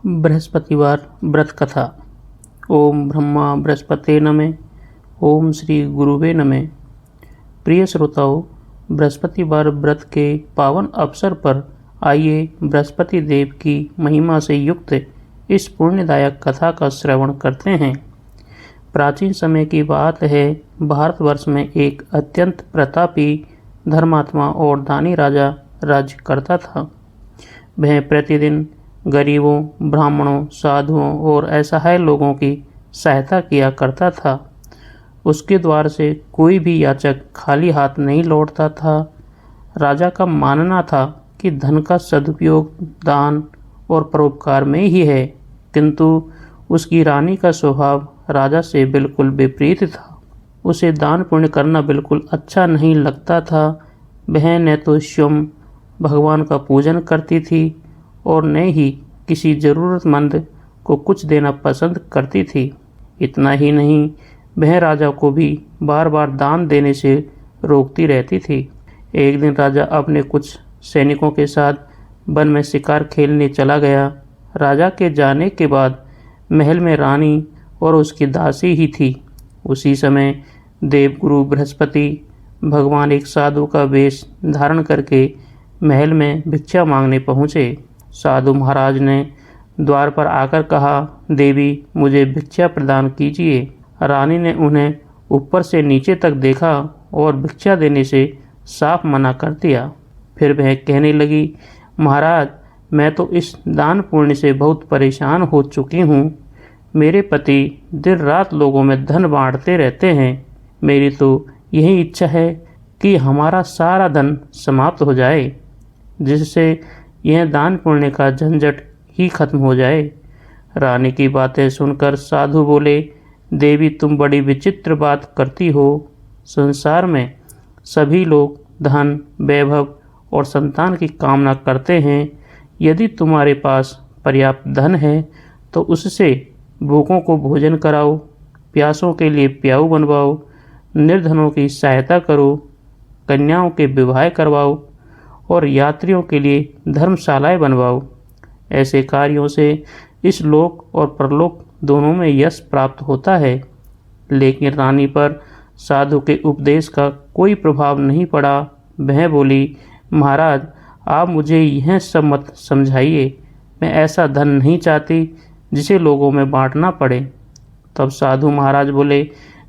बृहस्पतिवार व्रत कथा। ओम ब्रह्मा बृहस्पते नमः। ओम श्री गुरुवे नमः। प्रिय श्रोताओं, बृहस्पतिवार व्रत के पावन अवसर पर आइए बृहस्पति देव की महिमा से युक्त इस पुण्यदायक कथा का श्रवण करते हैं। प्राचीन समय की बात है, भारतवर्ष में एक अत्यंत प्रतापी धर्मात्मा और दानी राजा राज्य करता था। वह प्रतिदिन गरीबों, ब्राह्मणों, साधुओं और असहाय लोगों की सहायता किया करता था। उसके द्वार से कोई भी याचक खाली हाथ नहीं लौटता था। राजा का मानना था कि धन का सदुपयोग दान और परोपकार में ही है, किंतु उसकी रानी का स्वभाव राजा से बिल्कुल विपरीत था। उसे दान पुण्य करना बिल्कुल अच्छा नहीं लगता था। वह न तो स्वयं भगवान का पूजन करती थी और न ही किसी ज़रूरतमंद को कुछ देना पसंद करती थी। इतना ही नहीं, वह राजा को भी बार बार दान देने से रोकती रहती थी। एक दिन राजा अपने कुछ सैनिकों के साथ वन में शिकार खेलने चला गया। राजा के जाने के बाद महल में रानी और उसकी दासी ही थी। उसी समय देवगुरु बृहस्पति भगवान एक साधु का वेश धारण करके महल में भिक्षा मांगने पहुँचे। साधु महाराज ने द्वार पर आकर कहा, देवी मुझे भिक्षा प्रदान कीजिए। रानी ने उन्हें ऊपर से नीचे तक देखा और भिक्षा देने से साफ मना कर दिया। फिर वह कहने लगी, महाराज मैं तो इस दान पुण्य से बहुत परेशान हो चुकी हूँ। मेरे पति दिन रात लोगों में धन बांटते रहते हैं। मेरी तो यही इच्छा है कि हमारा सारा धन समाप्त हो जाए, जिससे यह दान पुण्य का झंझट ही खत्म हो जाए। रानी की बातें सुनकर साधु बोले, देवी तुम बड़ी विचित्र बात करती हो। संसार में सभी लोग धन, वैभव और संतान की कामना करते हैं। यदि तुम्हारे पास पर्याप्त धन है तो उससे भूखों को भोजन कराओ, प्यासों के लिए प्याऊ बनवाओ, निर्धनों की सहायता करो, कन्याओं के विवाह करवाओ और यात्रियों के लिए धर्मशालाएं बनवाओ। ऐसे कार्यों से इस लोक और परलोक दोनों में यश प्राप्त होता है। लेकिन रानी पर साधु के उपदेश का कोई प्रभाव नहीं पड़ा। वह बोली, महाराज आप मुझे यह सब मत समझाइए। मैं ऐसा धन नहीं चाहती जिसे लोगों में बांटना पड़े। तब साधु महाराज बोले,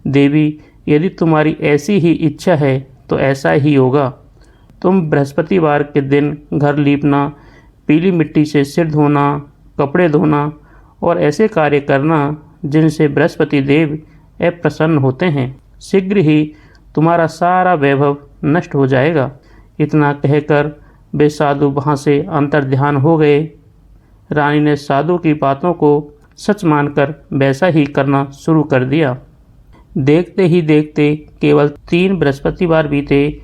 देवी यदि तुम्हारी ऐसी ही इच्छा है तो ऐसा ही होगा। तुम बृहस्पतिवार के दिन घर लीपना, पीली मिट्टी से सिर धोना, कपड़े धोना और ऐसे कार्य करना जिनसे बृहस्पति देव अप्रसन्न होते हैं। शीघ्र ही तुम्हारा सारा वैभव नष्ट हो जाएगा। इतना कहकर वे साधु वहाँ से अंतर्ध्यान हो गए। रानी ने साधु की बातों को सच मानकर वैसा ही करना शुरू कर दिया। देखते ही देखते केवल 3 बृहस्पतिवार बीते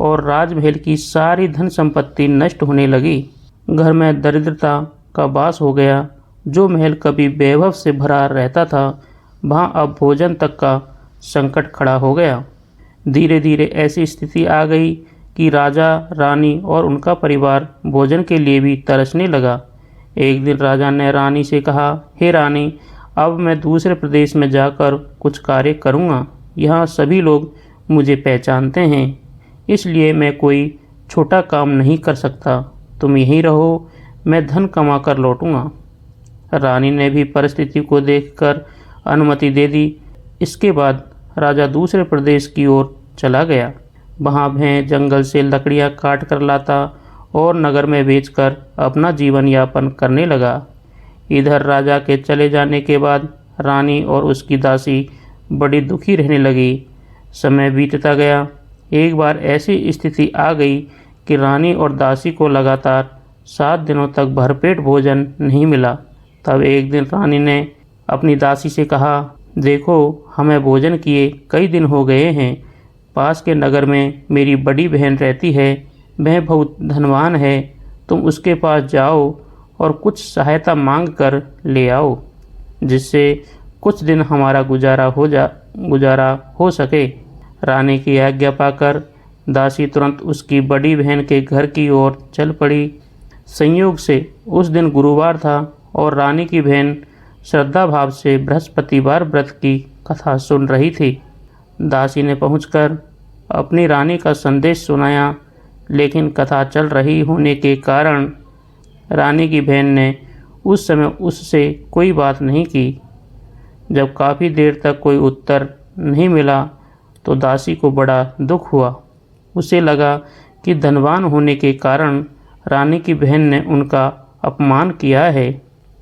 और राजमहल की सारी धन संपत्ति नष्ट होने लगी। घर में दरिद्रता का वास हो गया। जो महल कभी वैभव से भरा रहता था, वहाँ अब भोजन तक का संकट खड़ा हो गया। धीरे धीरे ऐसी स्थिति आ गई कि राजा, रानी और उनका परिवार भोजन के लिए भी तरसने लगा। एक दिन राजा ने रानी से कहा, हे रानी, अब मैं दूसरे प्रदेश में जाकर कुछ कार्य करूँगा। यहाँ सभी लोग मुझे पहचानते हैं, इसलिए मैं कोई छोटा काम नहीं कर सकता। तुम यहीं रहो, मैं धन कमा कर लौटूंगा। रानी ने भी परिस्थिति को देखकर अनुमति दे दी। इसके बाद राजा दूसरे प्रदेश की ओर चला गया। वहाँ वह जंगल से लकड़ियाँ काट कर लाता और नगर में बेचकर अपना जीवन यापन करने लगा। इधर राजा के चले जाने के बाद रानी और उसकी दासी बड़ी दुखी रहने लगी। समय बीतता गया। एक बार ऐसी स्थिति आ गई कि रानी और दासी को लगातार 7 दिनों तक भरपेट भोजन नहीं मिला। तब एक दिन रानी ने अपनी दासी से कहा, देखो हमें भोजन किए कई दिन हो गए हैं। पास के नगर में मेरी बड़ी बहन रहती है, वह बहुत धनवान है। तुम उसके पास जाओ और कुछ सहायता मांग कर ले आओ, जिससे कुछ दिन हमारा गुजारा हो सके। रानी की आज्ञा पाकर दासी तुरंत उसकी बड़ी बहन के घर की ओर चल पड़ी। संयोग से उस दिन गुरुवार था और रानी की बहन श्रद्धा भाव से बृहस्पतिवार व्रत की कथा सुन रही थी। दासी ने पहुंचकर अपनी रानी का संदेश सुनाया, लेकिन कथा चल रही होने के कारण रानी की बहन ने उस समय उससे कोई बात नहीं की। जब काफ़ी देर तक कोई उत्तर नहीं मिला तो दासी को बड़ा दुख हुआ। उसे लगा कि धनवान होने के कारण रानी की बहन ने उनका अपमान किया है।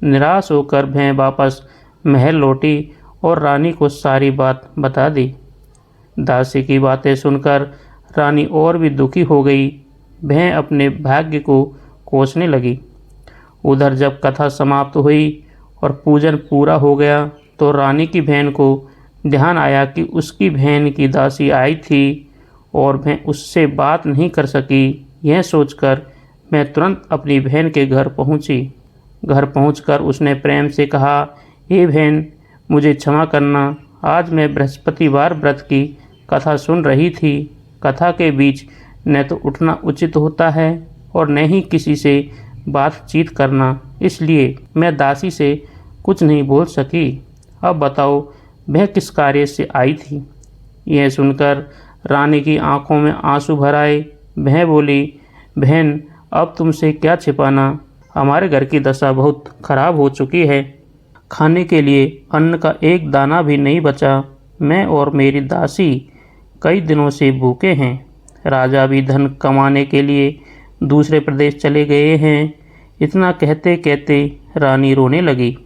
निराश होकर वह वापस महल लौटी और रानी को सारी बात बता दी। दासी की बातें सुनकर रानी और भी दुखी हो गई। वह अपने भाग्य को कोसने लगी। उधर जब कथा समाप्त हुई और पूजन पूरा हो गया तो रानी की बहन को ध्यान आया कि उसकी बहन की दासी आई थी और वह उससे बात नहीं कर सकी। यह सोचकर मैं तुरंत अपनी बहन के घर पहुंची। घर पहुंचकर उसने प्रेम से कहा, हे बहन, मुझे क्षमा करना। आज मैं बृहस्पतिवार व्रत की कथा सुन रही थी। कथा के बीच न तो उठना उचित होता है और न ही किसी से बातचीत करना, इसलिए मैं दासी से कुछ नहीं बोल सकी। अब बताओ वह किस कार्य से आई थी? यह सुनकर रानी की आंखों में आंसू भर आए। वह बोली, बहन, अब तुमसे क्या छिपाना, हमारे घर की दशा बहुत खराब हो चुकी है। खाने के लिए अन्न का एक दाना भी नहीं बचा। मैं और मेरी दासी कई दिनों से भूखे हैं। राजा भी धन कमाने के लिए दूसरे प्रदेश चले गए हैं। इतना कहते कहते रानी रोने लगी।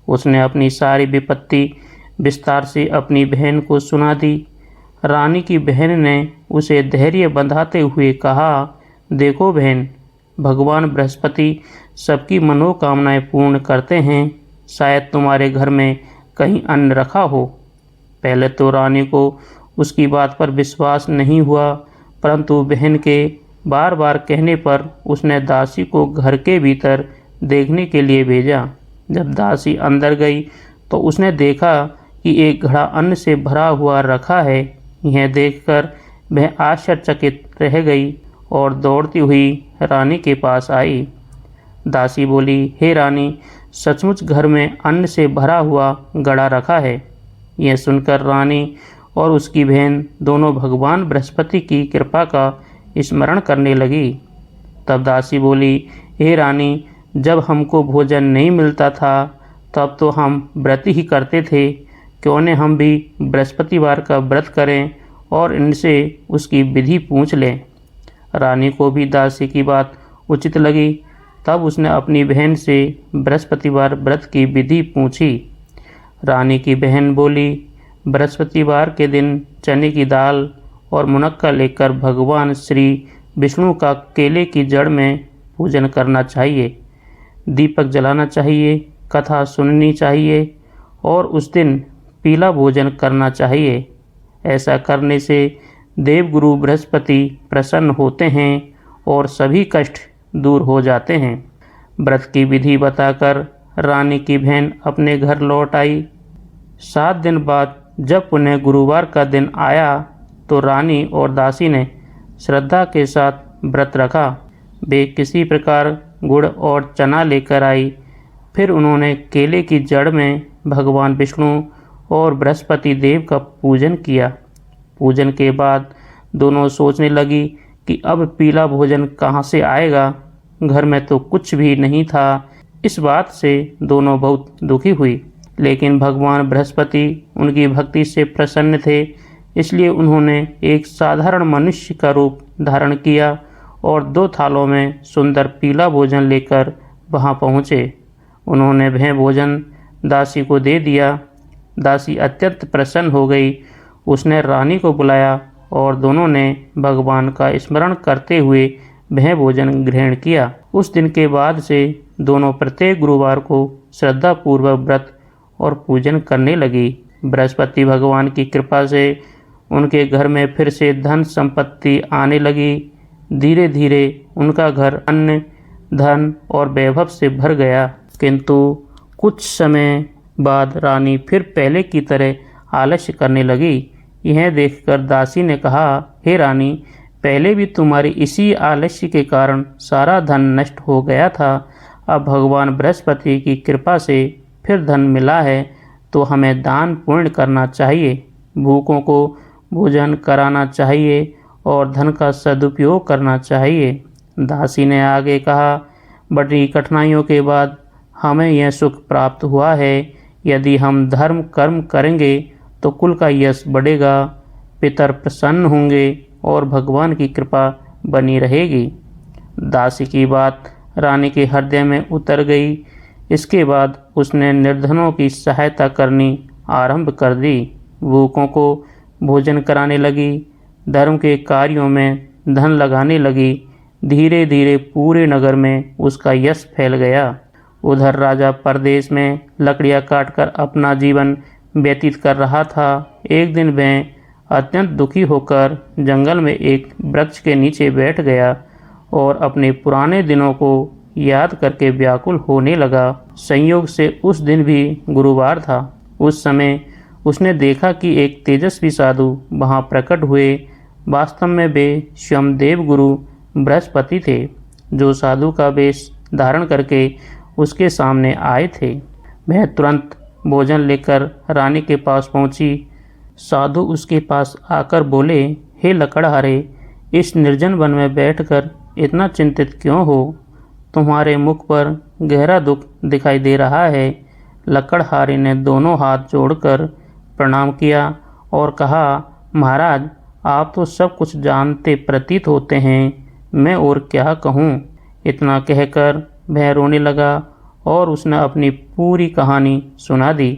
उसने अपनी सारी विपत्ति विस्तार से अपनी बहन को सुना दी। रानी की बहन ने उसे धैर्य बंधाते हुए कहा, देखो बहन, भगवान बृहस्पति सबकी मनोकामनाएं पूर्ण करते हैं। शायद तुम्हारे घर में कहीं अन्न रखा हो। पहले तो रानी को उसकी बात पर विश्वास नहीं हुआ, परंतु बहन के बार बार कहने पर उसने दासी को घर के भीतर देखने के लिए भेजा। जब दासी अंदर गई तो उसने देखा कि एक घड़ा अन्न से भरा हुआ रखा है। यह देखकर वह आश्चर्यचकित रह गई और दौड़ती हुई रानी के पास आई। दासी बोली, हे रानी, सचमुच घर में अन्न से भरा हुआ घड़ा रखा है। यह सुनकर रानी और उसकी बहन दोनों भगवान बृहस्पति की कृपा का स्मरण करने लगी। तब दासी बोली, हे रानी, जब हमको भोजन नहीं मिलता था तब तो हम व्रत ही करते थे। क्यों न हम भी बृहस्पतिवार का व्रत करें और इनसे उसकी विधि पूछ लें। रानी को भी दासी की बात उचित लगी। तब उसने अपनी बहन से बृहस्पतिवार व्रत की विधि पूछी। रानी की बहन बोली, बृहस्पतिवार के दिन चने की दाल और मुनक्का लेकर भगवान श्री विष्णु का केले की जड़ में पूजन करना चाहिए, दीपक जलाना चाहिए, कथा सुननी चाहिए और उस दिन पीला भोजन करना चाहिए। ऐसा करने से देवगुरु बृहस्पति प्रसन्न होते हैं और सभी कष्ट दूर हो जाते हैं। व्रत की विधि बताकर रानी की बहन अपने घर लौट आई। 7 दिन बाद जब पुनः गुरुवार का दिन आया तो रानी और दासी ने श्रद्धा के साथ व्रत रखा। वे किसी प्रकार गुड़ और चना लेकर आई। फिर उन्होंने केले की जड़ में भगवान विष्णु और बृहस्पति देव का पूजन किया। पूजन के बाद दोनों सोचने लगी कि अब पीला भोजन कहाँ से आएगा, घर में तो कुछ भी नहीं था। इस बात से दोनों बहुत दुखी हुई, लेकिन भगवान बृहस्पति उनकी भक्ति से प्रसन्न थे, इसलिए उन्होंने एक साधारण मनुष्य का रूप धारण किया और 2 थालों में सुंदर पीला भोजन लेकर वहां पहुँचे। उन्होंने वह भोजन दासी को दे दिया। दासी अत्यंत प्रसन्न हो गई। उसने रानी को बुलाया और दोनों ने भगवान का स्मरण करते हुए वह भोजन ग्रहण किया। उस दिन के बाद से दोनों प्रत्येक गुरुवार को श्रद्धापूर्वक व्रत और पूजन करने लगी। बृहस्पति भगवान की कृपा से उनके घर में फिर से धन संपत्ति आने लगी। धीरे धीरे उनका घर अन्न, धन और वैभव से भर गया। किंतु कुछ समय बाद रानी फिर पहले की तरह आलस्य करने लगी। यह देखकर दासी ने कहा, हे रानी, पहले भी तुम्हारी इसी आलस्य के कारण सारा धन नष्ट हो गया था। अब भगवान बृहस्पति की कृपा से फिर धन मिला है तो हमें दान पुण्य करना चाहिए, भूखों को भोजन कराना चाहिए और धन का सदुपयोग करना चाहिए। दासी ने आगे कहा, बड़ी कठिनाइयों के बाद हमें यह सुख प्राप्त हुआ है। यदि हम धर्म कर्म करेंगे तो कुल का यश बढ़ेगा, पितर प्रसन्न होंगे और भगवान की कृपा बनी रहेगी। दासी की बात रानी के हृदय में उतर गई। इसके बाद उसने निर्धनों की सहायता करनी आरंभ कर दी, भूखों को भोजन कराने लगी, धर्म के कार्यों में धन लगाने लगी। धीरे धीरे पूरे नगर में उसका यश फैल गया। उधर राजा परदेश में लकड़ियाँ काटकर अपना जीवन व्यतीत कर रहा था। एक दिन वह अत्यंत दुखी होकर जंगल में एक वृक्ष के नीचे बैठ गया और अपने पुराने दिनों को याद करके व्याकुल होने लगा। संयोग से उस दिन भी गुरुवार था। उस समय उसने देखा कि एक तेजस्वी साधु वहाँ प्रकट हुए। वास्तव में वे स्वयं देव गुरु बृहस्पति थे, जो साधु का वेश धारण करके उसके सामने आए थे। वह तुरंत भोजन लेकर रानी के पास पहुंची। साधु उसके पास आकर बोले, हे लकड़हारे, इस निर्जन वन में बैठकर इतना चिंतित क्यों हो? तुम्हारे मुख पर गहरा दुख दिखाई दे रहा है। लकड़हारे ने दोनों हाथ जोड़कर प्रणाम किया और कहा, महाराज, आप तो सब कुछ जानते प्रतीत होते हैं, मैं और क्या कहूँ। इतना कहकर वह रोने लगा और उसने अपनी पूरी कहानी सुना दी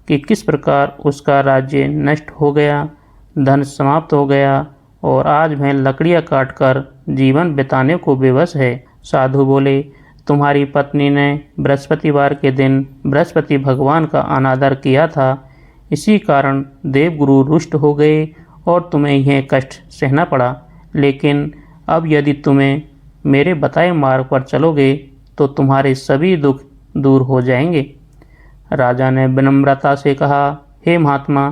कि किस प्रकार उसका राज्य नष्ट हो गया, धन समाप्त हो गया और आज वह लकड़ियाँ काटकर जीवन बिताने को विवश है। साधु बोले, तुम्हारी पत्नी ने बृहस्पतिवार के दिन बृहस्पति भगवान का अनादर किया था, इसी कारण देवगुरु रुष्ट हो गए और तुम्हें यह कष्ट सहना पड़ा। लेकिन अब यदि तुम्हें मेरे बताए मार्ग पर चलोगे तो तुम्हारे सभी दुख दूर हो जाएंगे। राजा ने विनम्रता से कहा, हे महात्मा,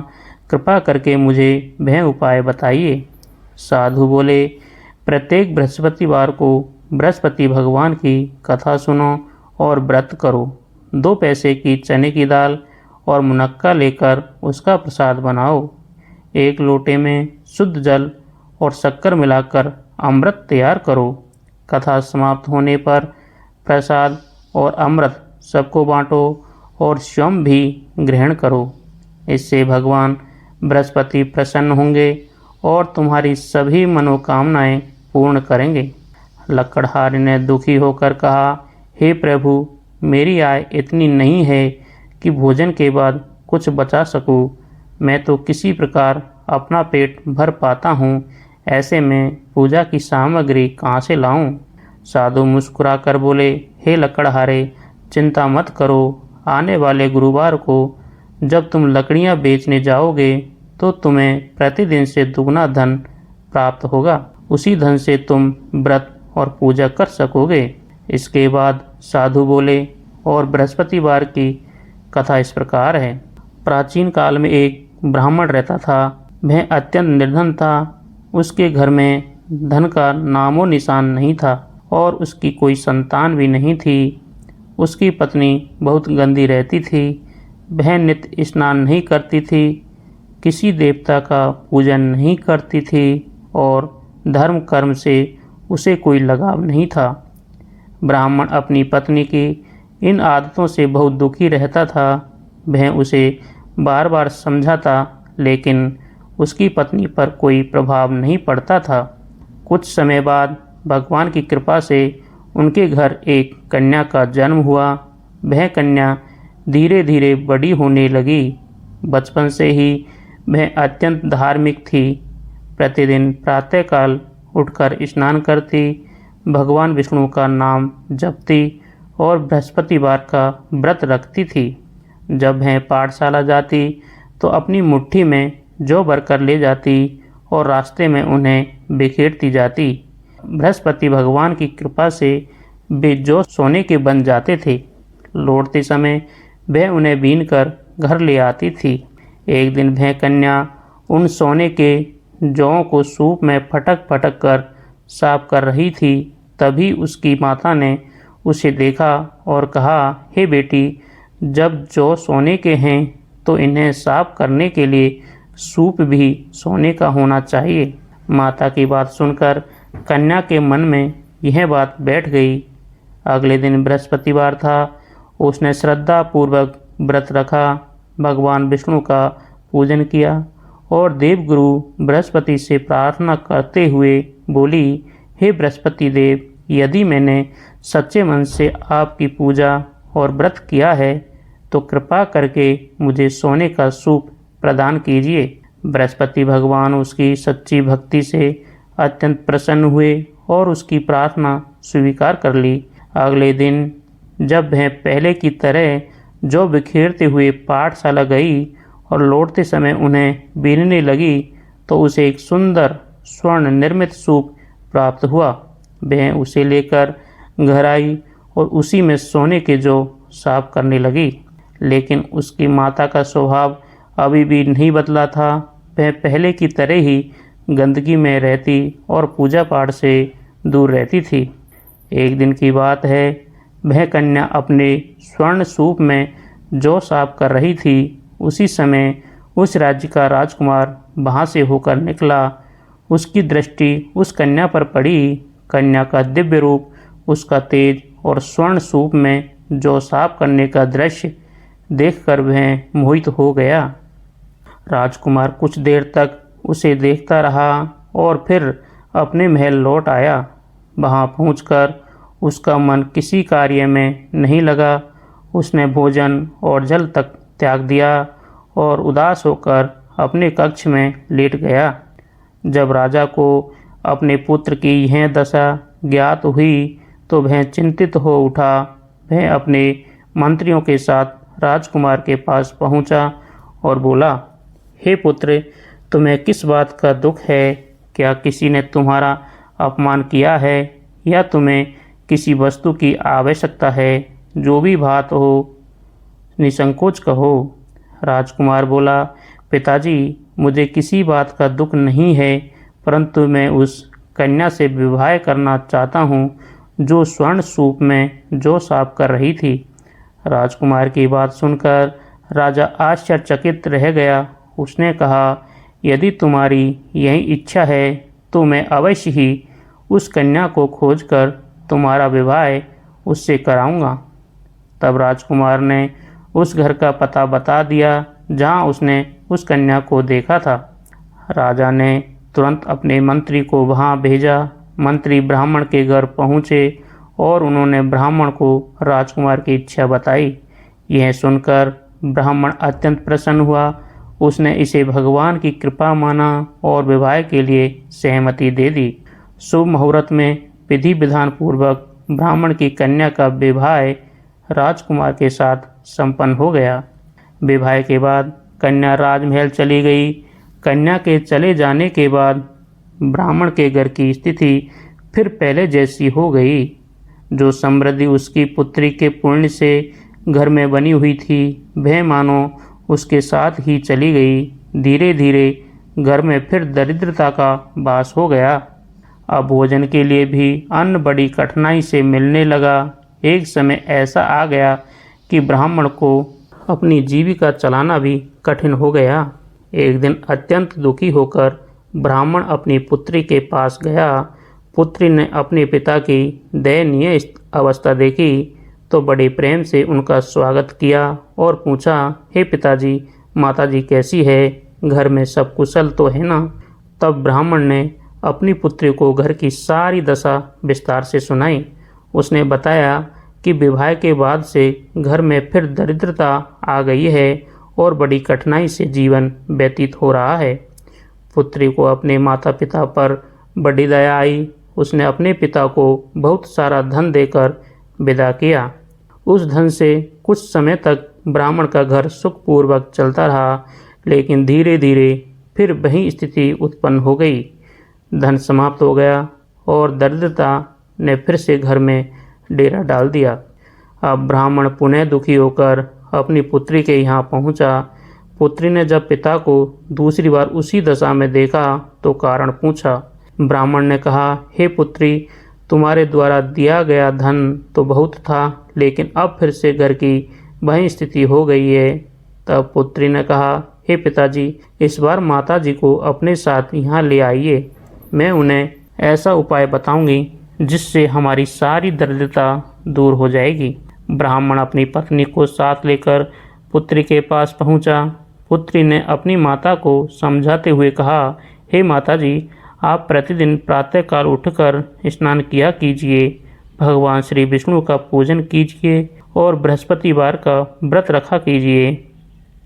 कृपा करके मुझे वह उपाय बताइए। साधु बोले, प्रत्येक बृहस्पतिवार को बृहस्पति भगवान की कथा सुनो और व्रत करो। 2 पैसे की चने की दाल और मुनक्का लेकर उसका प्रसाद बनाओ। 1 लोटे में शुद्ध जल और शक्कर मिलाकर अमृत तैयार करो। कथा समाप्त होने पर प्रसाद और अमृत सबको बांटो और स्वयं भी ग्रहण करो। इससे भगवान बृहस्पति प्रसन्न होंगे और तुम्हारी सभी मनोकामनाएं पूर्ण करेंगे। लकड़हारे ने दुखी होकर कहा, हे प्रभु, मेरी आय इतनी नहीं है कि भोजन के बाद कुछ बचा सकूं। मैं तो किसी प्रकार अपना पेट भर पाता हूँ, ऐसे में पूजा की सामग्री कहाँ से लाऊं? साधु मुस्कुरा कर बोले, हे लकड़हारे, चिंता मत करो। आने वाले गुरुवार को जब तुम लकड़ियाँ बेचने जाओगे तो तुम्हें प्रतिदिन से दुगना धन प्राप्त होगा। उसी धन से तुम व्रत और पूजा कर सकोगे। इसके बाद साधु बोले, और बृहस्पतिवार की कथा इस प्रकार है। प्राचीन काल में एक ब्राह्मण रहता था। वह अत्यंत निर्धन था। उसके घर में धन का नामो निशान नहीं था और उसकी कोई संतान भी नहीं थी। उसकी पत्नी बहुत गंदी रहती थी। वह नित्य स्नान नहीं करती थी, किसी देवता का पूजन नहीं करती थी और धर्म कर्म से उसे कोई लगाव नहीं था। ब्राह्मण अपनी पत्नी की इन आदतों से बहुत दुखी रहता था। वह उसे बार बार समझाता, लेकिन उसकी पत्नी पर कोई प्रभाव नहीं पड़ता था। कुछ समय बाद भगवान की कृपा से उनके घर एक कन्या का जन्म हुआ। वह कन्या धीरे धीरे बड़ी होने लगी। बचपन से ही वह अत्यंत धार्मिक थी। प्रतिदिन प्रातःकाल उठकर स्नान करती, भगवान विष्णु का नाम जपती और बृहस्पतिवार का व्रत रखती थी। जब वह पाठशाला जाती तो अपनी मुट्ठी में जौ भरकर ले जाती और रास्ते में उन्हें बिखेरती जाती। बृहस्पति भगवान की कृपा से वे जौ सोने के बन जाते थे। लौटते समय वह उन्हें बीनकर घर ले आती थी। एक दिन वह कन्या उन सोने के जौं को सूप में फटक फटक कर साफ कर रही थी। तभी उसकी माता ने उसे देखा और कहा, हे बेटी, जब जौ सोने के हैं तो इन्हें साफ करने के लिए सूप भी सोने का होना चाहिए। माता की बात सुनकर कन्या के मन में यह बात बैठ गई। अगले दिन बृहस्पतिवार था। उसने श्रद्धा पूर्वक व्रत रखा, भगवान विष्णु का पूजन किया और देवगुरु बृहस्पति से प्रार्थना करते हुए बोली, हे बृहस्पति देव, यदि मैंने सच्चे मन से आपकी पूजा और व्रत किया है तो कृपा करके मुझे सोने का सूप प्रदान कीजिए। बृहस्पति भगवान उसकी सच्ची भक्ति से अत्यंत प्रसन्न हुए और उसकी प्रार्थना स्वीकार कर ली। अगले दिन जब वह पहले की तरह जौ बिखेरते हुए पाठशाला गई और लौटते समय उन्हें बीनने लगी तो उसे एक सुंदर स्वर्ण निर्मित सूप प्राप्त हुआ। वह उसे लेकर घर आई और उसी में सोने के जौ साफ करने लगी। लेकिन उसकी माता का स्वभाव अभी भी नहीं बदला था। वह पहले की तरह ही गंदगी में रहती और पूजा पाठ से दूर रहती थी। एक दिन की बात है, वह कन्या अपने स्वर्ण सूप में जौ साफ कर रही थी। उसी समय उस राज्य का राजकुमार वहाँ से होकर निकला। उसकी दृष्टि उस कन्या पर पड़ी। कन्या का दिव्य रूप, उसका तेज और स्वर्ण सूप में जौ साफ करने का दृश्य देखकर वह मोहित हो गया। राजकुमार कुछ देर तक उसे देखता रहा और फिर अपने महल लौट आया। वहाँ पहुंचकर उसका मन किसी कार्य में नहीं लगा। उसने भोजन और जल तक त्याग दिया और उदास होकर अपने कक्ष में लेट गया। जब राजा को अपने पुत्र की यह दशा ज्ञात हुई तो वह चिंतित हो उठा। वह अपने मंत्रियों के साथ राजकुमार के पास पहुंचा और बोला, हे पुत्र, तुम्हें किस बात का दुख है? क्या किसी ने तुम्हारा अपमान किया है या तुम्हें किसी वस्तु की आवश्यकता है? जो भी बात हो निसंकोच कहो। राजकुमार बोला, पिताजी, मुझे किसी बात का दुख नहीं है, परंतु मैं उस कन्या से विवाह करना चाहता हूँ जो स्वर्ण सूप में जौ साफ कर रही थी। राजकुमार की बात सुनकर राजा आश्चर्यचकित रह गया। उसने कहा, यदि तुम्हारी यही इच्छा है तो मैं अवश्य ही उस कन्या को खोजकर तुम्हारा विवाह उससे कराऊंगा। तब राजकुमार ने उस घर का पता बता दिया जहां उसने उस कन्या को देखा था। राजा ने तुरंत अपने मंत्री को वहां भेजा। मंत्री ब्राह्मण के घर पहुंचे और उन्होंने ब्राह्मण को राजकुमार की इच्छा बताई। यह सुनकर ब्राह्मण अत्यंत प्रसन्न हुआ। उसने इसे भगवान की कृपा माना और विवाह के लिए सहमति दे दी। शुभ मुहूर्त में विधि विधान पूर्वक ब्राह्मण की कन्या का विवाह राजकुमार के साथ संपन्न हो गया। विवाह के बाद कन्या राजमहल चली गई। कन्या के चले जाने के बाद ब्राह्मण के घर की स्थिति फिर पहले जैसी हो गई। जो समृद्धि उसकी पुत्री के पुण्य से घर में बनी हुई थी, वह मानो उसके साथ ही चली गई। धीरे धीरे घर में फिर दरिद्रता का वास हो गया। अब भोजन के लिए भी अन्न बड़ी कठिनाई से मिलने लगा। एक समय ऐसा आ गया कि ब्राह्मण को अपनी जीविका चलाना भी कठिन हो गया। एक दिन अत्यंत दुखी होकर ब्राह्मण अपनी पुत्री के पास गया। पुत्री ने अपने पिता की दयनीय अवस्था देखी तो बड़े प्रेम से उनका स्वागत किया और पूछा, हे पिताजी, माताजी कैसी है? घर में सब कुशल तो है ना? तब ब्राह्मण ने अपनी पुत्री को घर की सारी दशा विस्तार से सुनाई। उसने बताया कि विवाह के बाद से घर में फिर दरिद्रता आ गई है और बड़ी कठिनाई से जीवन व्यतीत हो रहा है। पुत्री को अपने माता पिता पर बड़ी दया आई। उसने अपने पिता को बहुत सारा धन देकर विदा किया। उस धन से कुछ समय तक ब्राह्मण का घर सुखपूर्वक चलता रहा, लेकिन धीरे धीरे फिर वही स्थिति उत्पन्न हो गई। धन समाप्त हो गया और दरिद्रता ने फिर से घर में डेरा डाल दिया। अब ब्राह्मण पुनः दुखी होकर अपनी पुत्री के यहाँ पहुँचा। पुत्री ने जब पिता को दूसरी बार उसी दशा में देखा तो कारण पूछा। ब्राह्मण ने कहा, हे पुत्री, तुम्हारे द्वारा दिया गया धन तो बहुत था, लेकिन अब फिर से घर की वही स्थिति हो गई है। तब पुत्री ने कहा, हे पिताजी, इस बार माताजी को अपने साथ यहाँ ले आइए। मैं उन्हें ऐसा उपाय बताऊंगी जिससे हमारी सारी दरिद्रता दूर हो जाएगी। ब्राह्मण अपनी पत्नी को साथ लेकर पुत्री के पास पहुंचा। पुत्री ने अपनी माता को समझाते हुए कहा, हे माताजी, आप प्रतिदिन प्रातःकाल उठकर स्नान किया कीजिए, भगवान श्री विष्णु का पूजन कीजिए और बृहस्पतिवार का व्रत रखा कीजिए।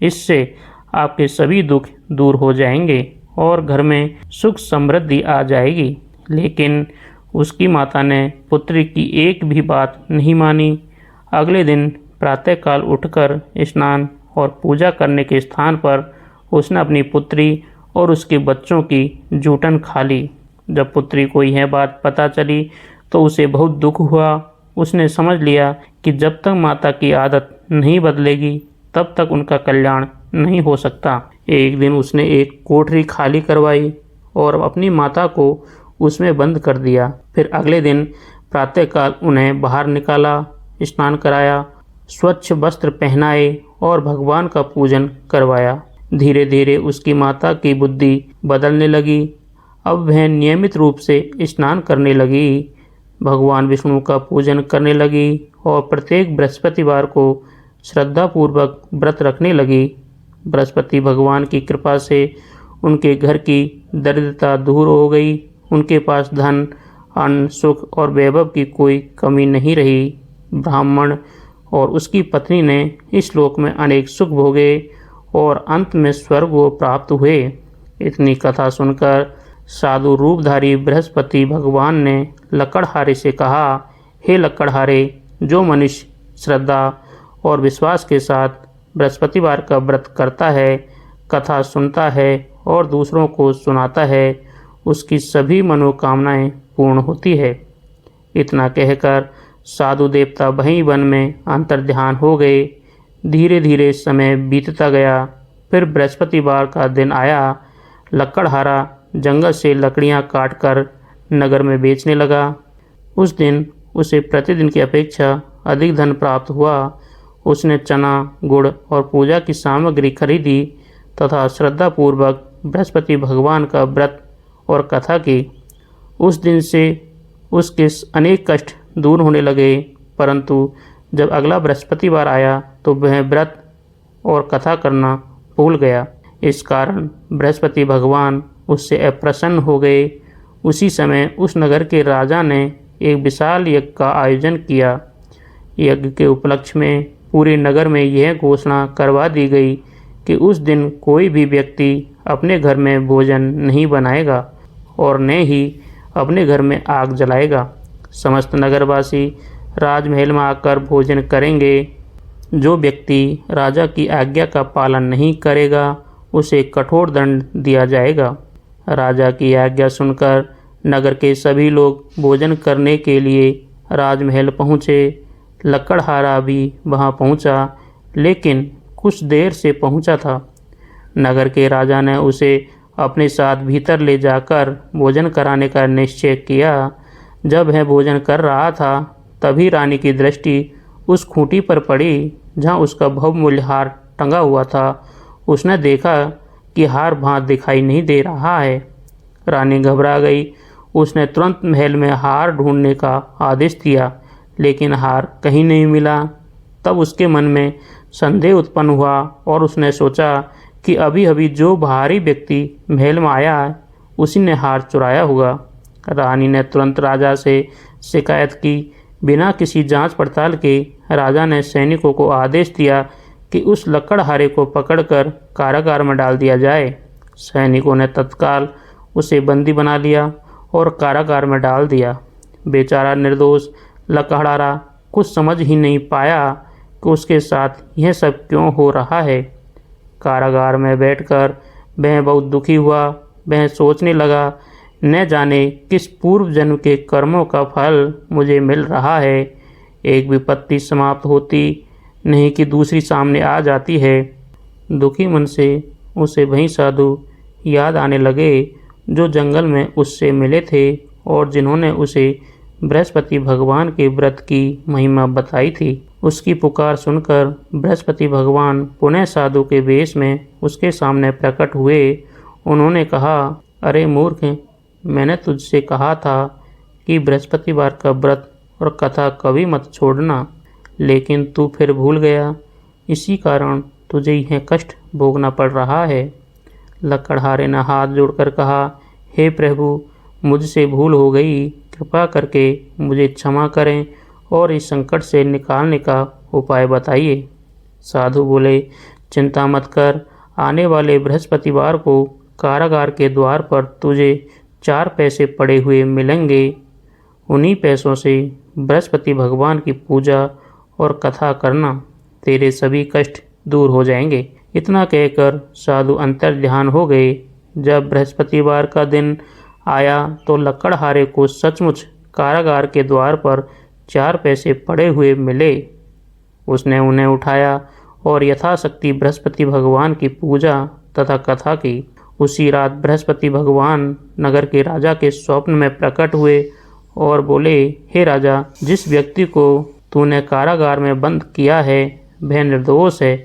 इससे आपके सभी दुख दूर हो जाएंगे और घर में सुख समृद्धि आ जाएगी। लेकिन उसकी माता ने पुत्री की एक भी बात नहीं मानी। अगले दिन प्रातःकाल उठकर स्नान और पूजा करने के स्थान पर उसने अपनी पुत्री और उसके बच्चों की जूठन खा ली। जब पुत्री को यह बात पता चली तो उसे बहुत दुख हुआ। उसने समझ लिया कि जब तक माता की आदत नहीं बदलेगी तब तक उनका कल्याण नहीं हो सकता। एक दिन उसने एक कोठरी खाली करवाई और अपनी माता को उसमें बंद कर दिया। फिर अगले दिन प्रातःकाल उन्हें बाहर निकाला, स्नान कराया, स्वच्छ वस्त्र पहनाए और भगवान का पूजन करवाया। धीरे धीरे उसकी माता की बुद्धि बदलने लगी। अब वह नियमित रूप से स्नान करने लगी, भगवान विष्णु का पूजन करने लगी और प्रत्येक बृहस्पतिवार को श्रद्धापूर्वक व्रत रखने लगी। बृहस्पति भगवान की कृपा से उनके घर की दरिद्रता दूर हो गई। उनके पास धन, अन्न, सुख और वैभव की कोई कमी नहीं रही। ब्राह्मण और उसकी पत्नी ने इस लोक में अनेक सुख भोगे और अंत में स्वर्ग को प्राप्त हुए। इतनी कथा सुनकर साधु रूपधारी बृहस्पति भगवान ने लकड़हारे से कहा, हे लकड़हारे, जो मनुष्य श्रद्धा और विश्वास के साथ बृहस्पतिवार का व्रत करता है, कथा सुनता है और दूसरों को सुनाता है, उसकी सभी मनोकामनाएं पूर्ण होती है। इतना कहकर साधु देवता वहीं वन में अंतर्ध्यान हो गए। धीरे धीरे समय बीतता गया। फिर बृहस्पतिवार का दिन आया। लकड़हारा जंगल से लकड़ियां काटकर नगर में बेचने लगा। उस दिन उसे प्रतिदिन की अपेक्षा अधिक धन प्राप्त हुआ। उसने चना, गुड़ और पूजा की सामग्री खरीदी तथा श्रद्धापूर्वक बृहस्पति भगवान का व्रत और कथा की। उस दिन से उसके अनेक कष्ट दूर होने लगे। परंतु जब अगला बृहस्पतिवार आया तो वह व्रत और कथा करना भूल गया। इस कारण बृहस्पति भगवान उससे अप्रसन्न हो गए। उसी समय उस नगर के राजा ने एक विशाल यज्ञ का आयोजन किया। यज्ञ के उपलक्ष्य में पूरे नगर में यह घोषणा करवा दी गई कि उस दिन कोई भी व्यक्ति अपने घर में भोजन नहीं बनाएगा और न ही अपने घर में आग जलाएगा। समस्त नगरवासी राजमहल में आकर भोजन करेंगे। जो व्यक्ति राजा की आज्ञा का पालन नहीं करेगा उसे कठोर दंड दिया जाएगा। राजा की आज्ञा सुनकर नगर के सभी लोग भोजन करने के लिए राजमहल पहुँचे। लकड़हारा भी वहाँ पहुँचा, लेकिन कुछ देर से पहुँचा था। नगर के राजा ने उसे अपने साथ भीतर ले जाकर भोजन कराने का निश्चय किया। जब वह भोजन कर रहा था तभी रानी की दृष्टि उस खूंटी पर पड़ी जहाँ उसका बहुमूल्य हार टंगा हुआ था। उसने देखा कि हार वहाँ दिखाई नहीं दे रहा है। रानी घबरा गई। उसने तुरंत महल में हार ढूंढने का आदेश दिया, लेकिन हार कहीं नहीं मिला। तब उसके मन में संदेह उत्पन्न हुआ और उसने सोचा कि अभी अभी जो बाहरी व्यक्ति महल में आया है उसी ने हार चुराया होगा। रानी ने तुरंत राजा से शिकायत की। बिना किसी जांच पड़ताल के राजा ने सैनिकों को आदेश दिया कि उस लकड़हारे को पकड़कर कारागार में डाल दिया जाए। सैनिकों ने तत्काल उसे बंदी बना लिया और कारागार में डाल दिया। बेचारा निर्दोष लकड़हारा कुछ समझ ही नहीं पाया कि उसके साथ यह सब क्यों हो रहा है। कारागार में बैठकर वह बहुत दुखी हुआ। वह सोचने लगा, न जाने किस पूर्व जन्म के कर्मों का फल मुझे मिल रहा है। एक विपत्ति समाप्त होती नहीं कि दूसरी सामने आ जाती है। दुखी मन से उसे वही साधु याद आने लगे जो जंगल में उससे मिले थे और जिन्होंने उसे बृहस्पति भगवान के व्रत की महिमा बताई थी। उसकी पुकार सुनकर बृहस्पति भगवान पुनः साधु के वेश में उसके सामने प्रकट हुए। उन्होंने कहा, अरे मूर्ख, मैंने तुझसे कहा था कि बृहस्पतिवार का व्रत और कथा कभी मत छोड़ना, लेकिन तू फिर भूल गया। इसी कारण तुझे यह कष्ट भोगना पड़ रहा है। लकड़हारे ने हाथ जोड़कर कहा, हे प्रभु, मुझसे भूल हो गई, कृपा करके मुझे क्षमा करें और इस संकट से निकालने का उपाय बताइए। साधु बोले, चिंता मत कर, आने वाले बृहस्पतिवार को कारागार के द्वार पर तुझे 4 पैसे पड़े हुए मिलेंगे। उन्हीं पैसों से बृहस्पति भगवान की पूजा और कथा करना, तेरे सभी कष्ट दूर हो जाएंगे। इतना कहकर साधु अंतर्ध्यान हो गए। जब बृहस्पतिवार का दिन आया तो लकड़हारे को सचमुच कारागार के द्वार पर 4 पैसे पड़े हुए मिले। उसने उन्हें उठाया और यथाशक्ति बृहस्पति भगवान की पूजा तथा कथा की। उसी रात बृहस्पति भगवान नगर के राजा के स्वप्न में प्रकट हुए और बोले, हे राजा, जिस व्यक्ति को तूने कारागार में बंद किया है वह निर्दोष है।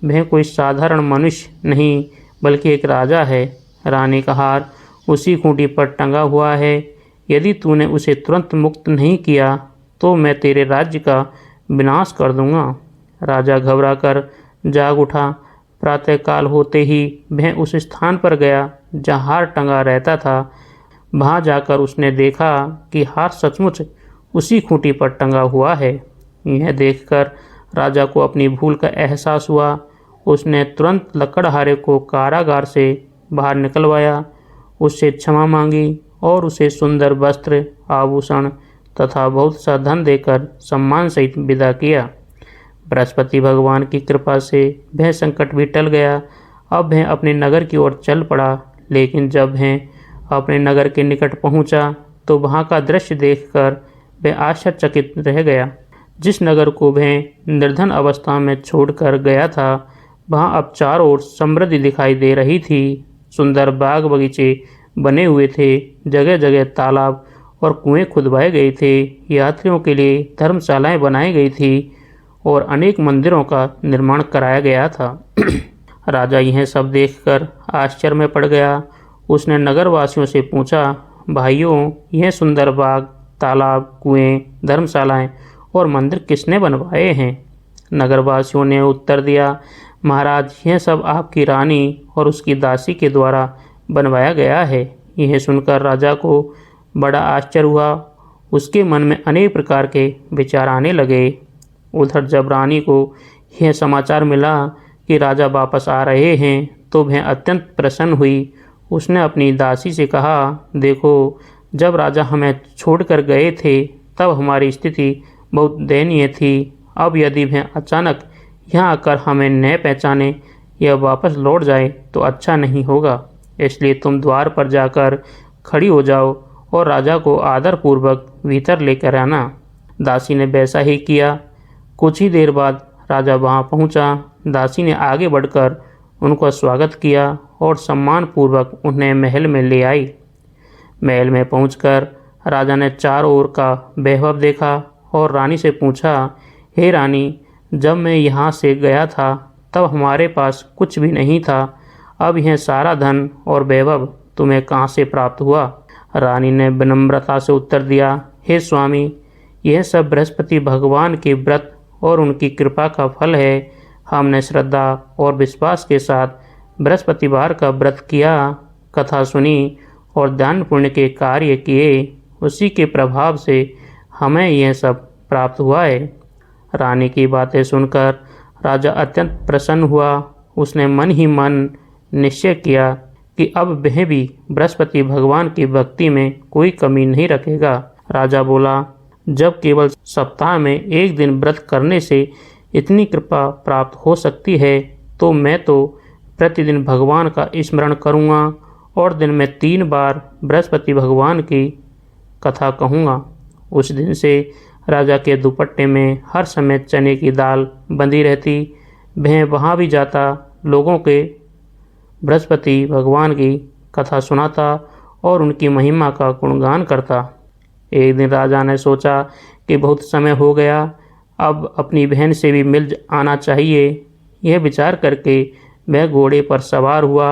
वह कोई साधारण मनुष्य नहीं बल्कि एक राजा है। रानी का हार उसी खूंटी पर टंगा हुआ है। यदि तूने उसे तुरंत मुक्त नहीं किया तो मैं तेरे राज्य का विनाश कर दूंगा। राजा घबराकर जाग उठा। प्रातःकाल होते ही वह उस स्थान पर गया जहाँ हार टंगा रहता था। वहाँ जाकर उसने देखा कि हार सचमुच उसी खूंटी पर टंगा हुआ है। यह देखकर राजा को अपनी भूल का एहसास हुआ। उसने तुरंत लकड़हारे को कारागार से बाहर निकलवाया, उससे क्षमा मांगी और उसे सुंदर वस्त्र, आभूषण तथा बहुत सा धन देकर सम्मान सहित विदा किया। बृहस्पति भगवान की कृपा से वह संकट भी टल गया। अब वह अपने नगर की ओर चल पड़ा, लेकिन जब वह अपने नगर के निकट पहुंचा तो वहां का दृश्य देखकर वह आश्चर्यचकित रह गया। जिस नगर को वह निर्धन अवस्था में छोड़कर गया था वहां अब चारों ओर समृद्धि दिखाई दे रही थी। सुंदर बाग बगीचे बने हुए थे, जगह जगह तालाब और कुएं खुदवाए गए थे। यात्रियों के लिए धर्मशालाएं बनाई गई थी और अनेक मंदिरों का निर्माण कराया गया था। राजा यह सब देखकर आश्चर्य में पड़ गया। उसने नगरवासियों से पूछा, भाइयों, यह सुंदर बाग, तालाब, कुएं, धर्मशालाएं और मंदिर किसने बनवाए हैं? नगरवासियों ने उत्तर दिया, महाराज, यह सब आपकी रानी और उसकी दासी के द्वारा बनवाया गया है। यह सुनकर राजा को बड़ा आश्चर्य हुआ। उसके मन में अनेक प्रकार के विचार आने लगे। उधर जब रानी को यह समाचार मिला कि राजा वापस आ रहे हैं तो वह अत्यंत प्रसन्न हुई। उसने अपनी दासी से कहा, देखो, जब राजा हमें छोड़कर गए थे तब हमारी स्थिति बहुत दयनीय थी। अब यदि वह अचानक यहाँ आकर हमें न पहचाने या वापस लौट जाए तो अच्छा नहीं होगा। इसलिए तुम द्वार पर जाकर खड़ी हो जाओ और राजा को आदरपूर्वक भीतर लेकर आना। दासी ने वैसा ही किया। कुछ ही देर बाद राजा वहाँ पहुँचा। दासी ने आगे बढ़कर उनका स्वागत किया और सम्मानपूर्वक उन्हें महल में ले आई। महल में पहुंचकर राजा ने चारों ओर का वैभव देखा और रानी से पूछा, हे रानी, जब मैं यहाँ से गया था तब हमारे पास कुछ भी नहीं था। अब यह सारा धन और वैभव तुम्हें कहाँ से प्राप्त हुआ? रानी ने विनम्रता से उत्तर दिया, हे स्वामी, यह सब बृहस्पति भगवान के व्रत और उनकी कृपा का फल है। हमने श्रद्धा और विश्वास के साथ बृहस्पतिवार का व्रत किया, कथा सुनी और दान पुण्य के कार्य किए। उसी के प्रभाव से हमें यह सब प्राप्त हुआ है। रानी की बातें सुनकर राजा अत्यंत प्रसन्न हुआ। उसने मन ही मन निश्चय किया कि अब वह भी बृहस्पति भगवान की भक्ति में कोई कमी नहीं रखेगा। राजा बोला, जब केवल सप्ताह में एक दिन व्रत करने से इतनी कृपा प्राप्त हो सकती है तो मैं तो प्रतिदिन भगवान का स्मरण करूँगा और दिन में 3 बार बृहस्पति भगवान की कथा कहूँगा। उस दिन से राजा के दुपट्टे में हर समय चने की दाल बंधी रहती। वह वहाँ भी जाता, लोगों के बृहस्पति भगवान की कथा सुनाता और उनकी महिमा का गुणगान करता। एक दिन राजा ने सोचा कि बहुत समय हो गया, अब अपनी बहन से भी मिल आना चाहिए। यह विचार करके वह घोड़े पर सवार हुआ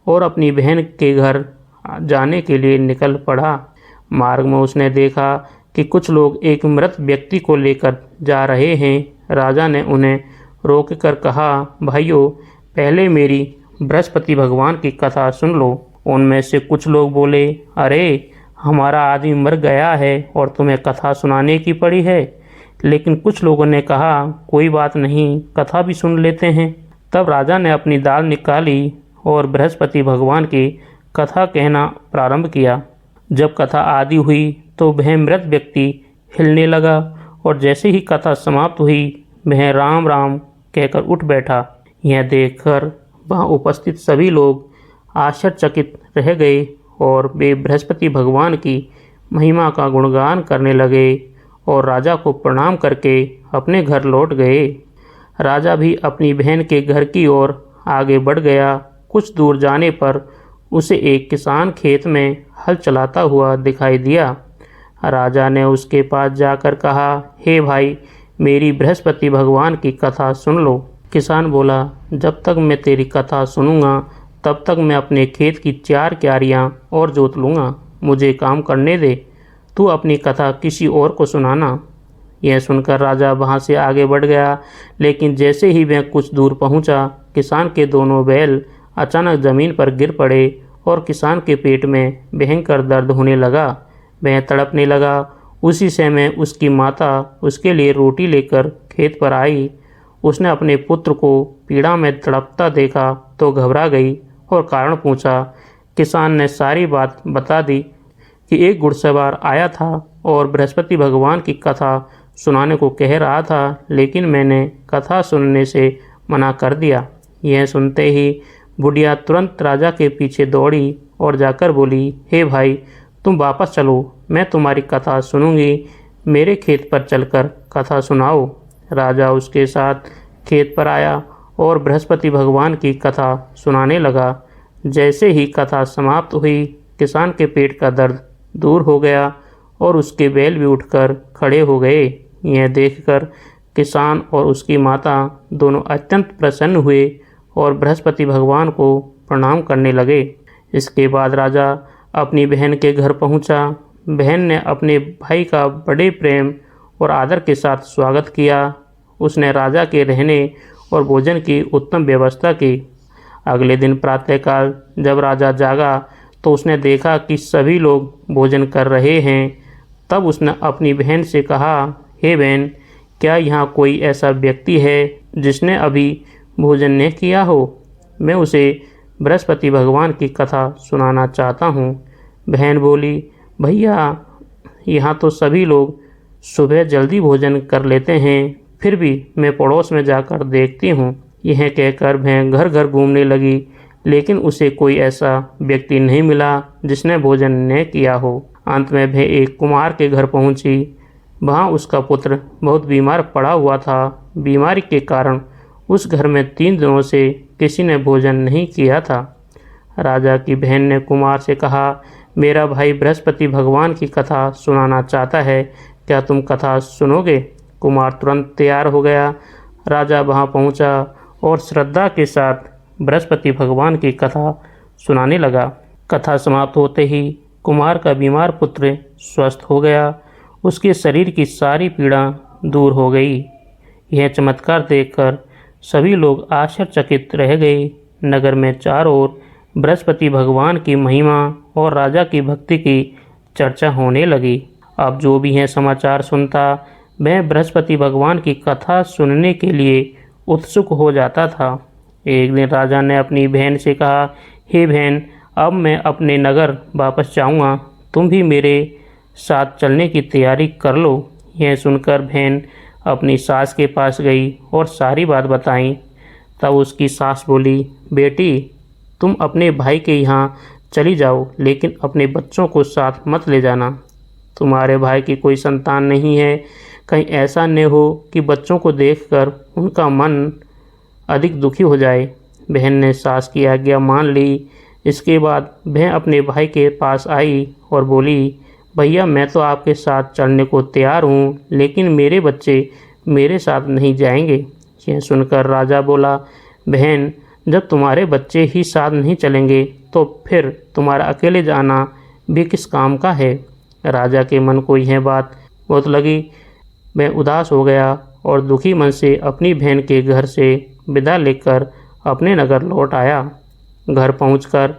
और अपनी बहन के घर जाने के लिए निकल पड़ा। मार्ग में उसने देखा कि कुछ लोग एक मृत व्यक्ति को लेकर जा रहे हैं। राजा ने उन्हें रोककर कहा, भाइयों, पहले मेरी बृहस्पति भगवान की कथा सुन लो। उनमें से कुछ लोग बोले, अरे, हमारा आदमी मर गया है और तुम्हें कथा सुनाने की पड़ी है। लेकिन कुछ लोगों ने कहा, कोई बात नहीं, कथा भी सुन लेते हैं। तब राजा ने अपनी दाल निकाली और बृहस्पति भगवान की कथा कहना प्रारंभ किया। जब कथा आदि हुई तो वह मृत व्यक्ति हिलने लगा और जैसे ही कथा समाप्त हुई वह राम राम कहकर उठ बैठा। यह देखकर वहाँ उपस्थित सभी लोग आश्चर्यचकित रह गए और वे बृहस्पति भगवान की महिमा का गुणगान करने लगे और राजा को प्रणाम करके अपने घर लौट गए। राजा भी अपनी बहन के घर की ओर आगे बढ़ गया। कुछ दूर जाने पर उसे एक किसान खेत में हल चलाता हुआ दिखाई दिया। राजा ने उसके पास जाकर कहा, हे भाई, मेरी बृहस्पति भगवान की कथा सुन लो। किसान बोला, जब तक मैं तेरी कथा सुनूंगा तब तक मैं अपने खेत की 4 क्यारियां और जोत लूँगा। मुझे काम करने दे, तू अपनी कथा किसी और को सुनाना। यह सुनकर राजा वहाँ से आगे बढ़ गया, लेकिन जैसे ही वह कुछ दूर पहुँचा, किसान के दोनों बैल अचानक ज़मीन पर गिर पड़े और किसान के पेट में भयंकर दर्द होने लगा। वह तड़पने लगा। उसी समय उसकी माता उसके लिए रोटी लेकर खेत पर आई। उसने अपने पुत्र को पीड़ा में तड़पता देखा तो घबरा गई और कारण पूछा। किसान ने सारी बात बता दी कि एक घुड़सवार आया था और बृहस्पति भगवान की कथा सुनाने को कह रहा था, लेकिन मैंने कथा सुनने से मना कर दिया। यह सुनते ही बुढ़िया तुरंत राजा के पीछे दौड़ी और जाकर बोली, हे भाई, तुम वापस चलो, मैं तुम्हारी कथा सुनूंगी। मेरे खेत पर चलकर कथा सुनाओ। राजा उसके साथ खेत पर आया और बृहस्पति भगवान की कथा सुनाने लगा। जैसे ही कथा समाप्त हुई, किसान के पेट का दर्द दूर हो गया और उसके बैल भी उठकर खड़े हो गए। यह देखकर किसान और उसकी माता दोनों अत्यंत प्रसन्न हुए और बृहस्पति भगवान को प्रणाम करने लगे। इसके बाद राजा अपनी बहन के घर पहुंचा। बहन ने अपने भाई का बड़े प्रेम और आदर के साथ स्वागत किया। उसने राजा के रहने और भोजन की उत्तम व्यवस्था की। अगले दिन प्रातःकाल जब राजा जागा तो उसने देखा कि सभी लोग भोजन कर रहे हैं। तब उसने अपनी बहन से कहा, हे बहन, क्या यहाँ कोई ऐसा व्यक्ति है जिसने अभी भोजन न किया हो? मैं उसे बृहस्पति भगवान की कथा सुनाना चाहता हूँ। बहन बोली, भैया, यहाँ तो सभी लोग सुबह जल्दी भोजन कर लेते हैं, फिर भी मैं पड़ोस में जाकर देखती हूँ। यह कहकर वह घर घर घूमने लगी, लेकिन उसे कोई ऐसा व्यक्ति नहीं मिला जिसने भोजन न किया हो। अंत में वह एक कुम्हार के घर पहुँची। वहाँ उसका पुत्र बहुत बीमार पड़ा हुआ था। बीमारी के कारण उस घर में 3 दिनों से किसी ने भोजन नहीं किया था। राजा की बहन ने कुमार से कहा, मेरा भाई बृहस्पति भगवान की कथा सुनाना चाहता है, क्या तुम कथा सुनोगे? कुमार तुरंत तैयार हो गया। राजा वहाँ पहुँचा और श्रद्धा के साथ बृहस्पति भगवान की कथा सुनाने लगा। कथा समाप्त होते ही कुमार का बीमार पुत्र स्वस्थ हो गया। उसके शरीर की सारी पीड़ा दूर हो गई। यह चमत्कार देखकर सभी लोग आश्चर्यचकित रह गए। नगर में चारों ओर बृहस्पति भगवान की महिमा और राजा की भक्ति की चर्चा होने लगी। अब जो भी है समाचार सुनता, वह बृहस्पति भगवान की कथा सुनने के लिए उत्सुक हो जाता था। एक दिन राजा ने अपनी बहन से कहा, हे बहन, अब मैं अपने नगर वापस जाऊंगा, तुम भी मेरे साथ चलने की तैयारी कर लो। यह सुनकर बहन अपनी सास के पास गई और सारी बात बताई। तब उसकी सास बोली, बेटी, तुम अपने भाई के यहाँ चली जाओ, लेकिन अपने बच्चों को साथ मत ले जाना। तुम्हारे भाई की कोई संतान नहीं है, कहीं ऐसा न हो कि बच्चों को देखकर उनका मन अधिक दुखी हो जाए। बहन ने सास की आज्ञा मान ली। इसके बाद वह अपने भाई के पास आई और बोली, भैया मैं तो आपके साथ चलने को तैयार हूँ, लेकिन मेरे बच्चे मेरे साथ नहीं जाएंगे। यह सुनकर राजा बोला, बहन जब तुम्हारे बच्चे ही साथ नहीं चलेंगे तो फिर तुम्हारा अकेले जाना भी किस काम का है। राजा के मन को यह बात बहुत लगी। वह उदास हो गया और दुखी मन से अपनी बहन के घर से विदा लेकर अपने नगर लौट आया। घर पहुंचकर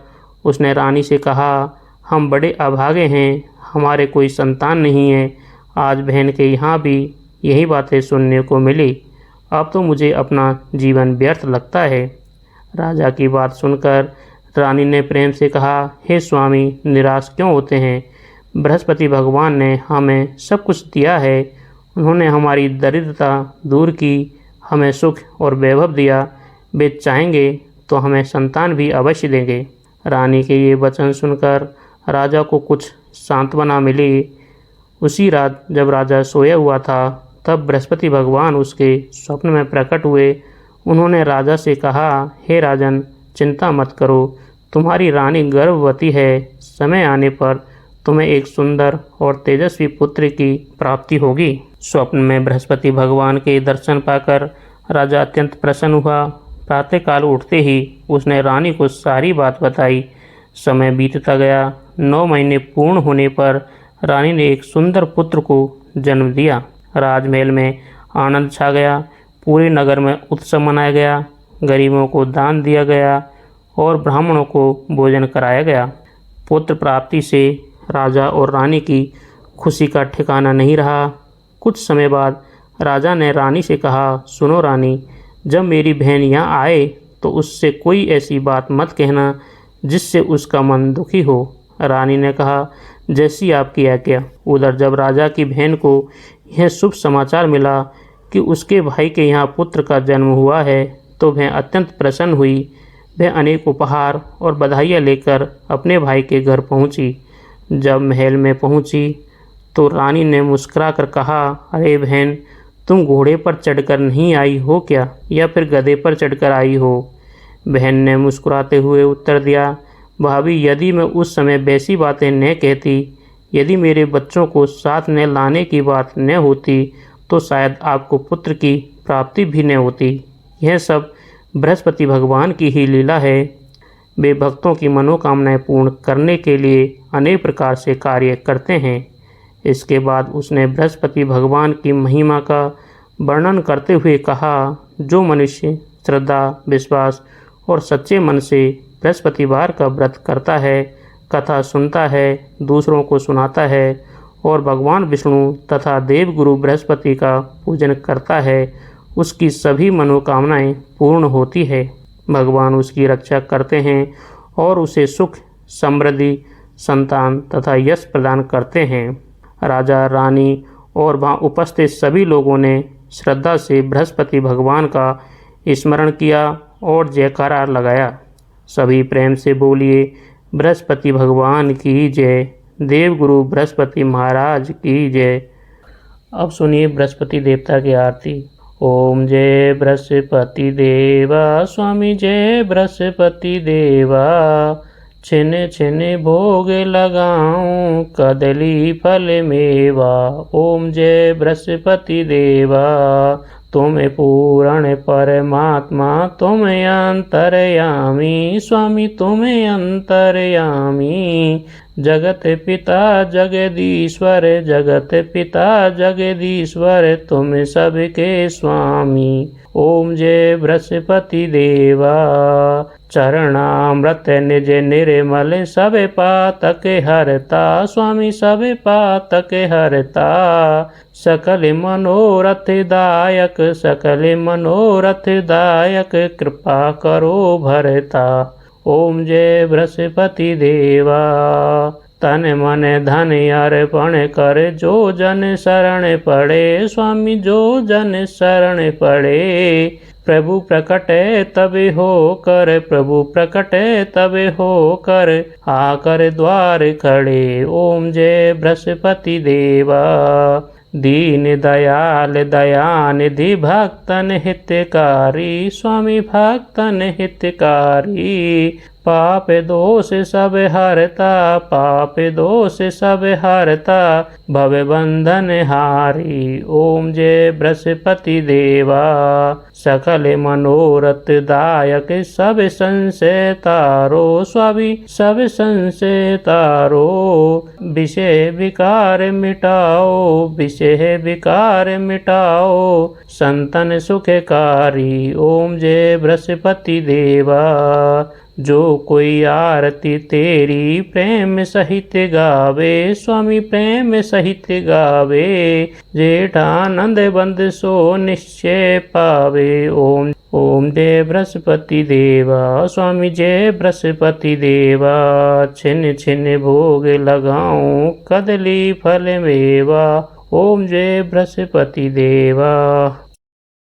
उसने रानी से कहा, हम बड़े अभागे हैं, हमारे कोई संतान नहीं है। आज बहन के यहाँ भी यही बातें सुनने को मिली। अब तो मुझे अपना जीवन व्यर्थ लगता है। राजा की बात सुनकर रानी ने प्रेम से कहा, हे स्वामी, निराश क्यों होते हैं? बृहस्पति भगवान ने हमें सब कुछ दिया है। उन्होंने हमारी दरिद्रता दूर की, हमें सुख और वैभव दिया। वे चाहेंगे तो हमें संतान भी अवश्य देंगे। रानी के ये वचन सुनकर राजा को कुछ सांत्वना मिली। उसी रात जब राजा सोया हुआ था तब बृहस्पति भगवान उसके स्वप्न में प्रकट हुए। उन्होंने राजा से कहा, हे राजन, चिंता मत करो, तुम्हारी रानी गर्भवती है। समय आने पर तुम्हें एक सुंदर और तेजस्वी पुत्र की प्राप्ति होगी। स्वप्न में बृहस्पति भगवान के दर्शन पाकर राजा अत्यंत प्रसन्न हुआ। प्रातःकाल उठते ही उसने रानी को सारी बात बताई। समय बीतता गया। 9 महीने पूर्ण होने पर रानी ने एक सुंदर पुत्र को जन्म दिया। राजमहल में आनंद छा गया। पूरे नगर में उत्सव मनाया गया। गरीबों को दान दिया गया और ब्राह्मणों को भोजन कराया गया। पुत्र प्राप्ति से राजा और रानी की खुशी का ठिकाना नहीं रहा। कुछ समय बाद राजा ने रानी से कहा, सुनो रानी, जब मेरी बहन यहाँ आए तो उससे कोई ऐसी बात मत कहना जिससे उसका मन दुखी हो। रानी ने कहा, जैसी आपकी आज्ञा। उधर जब राजा की बहन को यह शुभ समाचार मिला कि उसके भाई के यहाँ पुत्र का जन्म हुआ है तो वह अत्यंत प्रसन्न हुई। वह अनेक उपहार और बधाइयाँ लेकर अपने भाई के घर पहुँची। जब महल में पहुँची तो रानी ने मुस्कुराकर कहा, अरे बहन, तुम घोड़े पर चढ़कर नहीं आई हो क्या, या फिर गधे पर चढ़कर आई हो? बहन ने मुस्कुराते हुए उत्तर दिया, भाभी, यदि मैं उस समय वैसी बातें न कहती, यदि मेरे बच्चों को साथ न लाने की बात न होती तो शायद आपको पुत्र की प्राप्ति भी न होती। यह सब बृहस्पति भगवान की ही लीला है। वे भक्तों की मनोकामनाएं पूर्ण करने के लिए अनेक प्रकार से कार्य करते हैं। इसके बाद उसने बृहस्पति भगवान की महिमा का वर्णन करते हुए कहा, जो मनुष्य श्रद्धा, विश्वास और सच्चे मन से बृहस्पतिवार का व्रत करता है, कथा सुनता है, दूसरों को सुनाता है और भगवान विष्णु तथा देवगुरु बृहस्पति का पूजन करता है, उसकी सभी मनोकामनाएं पूर्ण होती है। भगवान उसकी रक्षा करते हैं और उसे सुख, समृद्धि, संतान तथा यश प्रदान करते हैं। राजा, रानी और वहाँ उपस्थित सभी लोगों ने श्रद्धा से बृहस्पति भगवान का स्मरण किया और जयकारा लगाया। सभी प्रेम से बोलिए, बृहस्पति भगवान की जय, देवगुरु बृहस्पति महाराज की जय। अब सुनिए बृहस्पति देवता की आरती। ओम जय बृहस्पति देवा, स्वामी जय बृहस्पति देवा। छिन छिन भोग लगाऊं, कदली फल मेवा। ओम जय बृहस्पति देवा, तुम पूर्ण परमात्मा, तुम अंतर्यामी। स्वामी तुम अंतर्यामी। जगत पिता जगदीश्वर, जगत पिता जगदीश्वर, तुम सबके स्वामी। ओम जय बृहस्पति देवा। चरणामृत निज निर्मल, सब पातक हरता। स्वामी सब पातक हरता। सकल मनोरथ दायक, सकल मनोरथ दायक, कृपा करो भरता। ओम जय बृहस्पति देवा। तन मन धन अर्पण कर, जो जन शरण पड़े। स्वामी जो जन शरण पड़े, प्रभु प्रकट तब हो कर, प्रभु प्रकट तब हो कर, आकर द्वार खड़े। ओम जय बृहस्पति देवा। दीन दयाल दयानिधि, भक्तन हितकारी। स्वामी भक्तन हितकारी। पाप दोष सब हरता, पाप दोष सब हरता, भव बंधन हारी। ओम जय बृहस्पति देवा, सकल मनोरथ दायक, सब संशय तारो स्वामी, सब संशय तारो। विषय विकार मिटाओ, विषय विकार मिटाओ, संतन सुखकारी। ओम जय बृहस्पति देवा, जो कोई आरती तेरी प्रेम सहित गावे, स्वामी प्रेम सहित गावे, जेठानंद बंद सो निश्चय पावे। ओम ओम जय बृहस्पति देवा, स्वामी जय बृहस्पति देवा। छिन छिन भोग लगाऊं, कदली फल मेवा। ओम जय बृहस्पति देवा।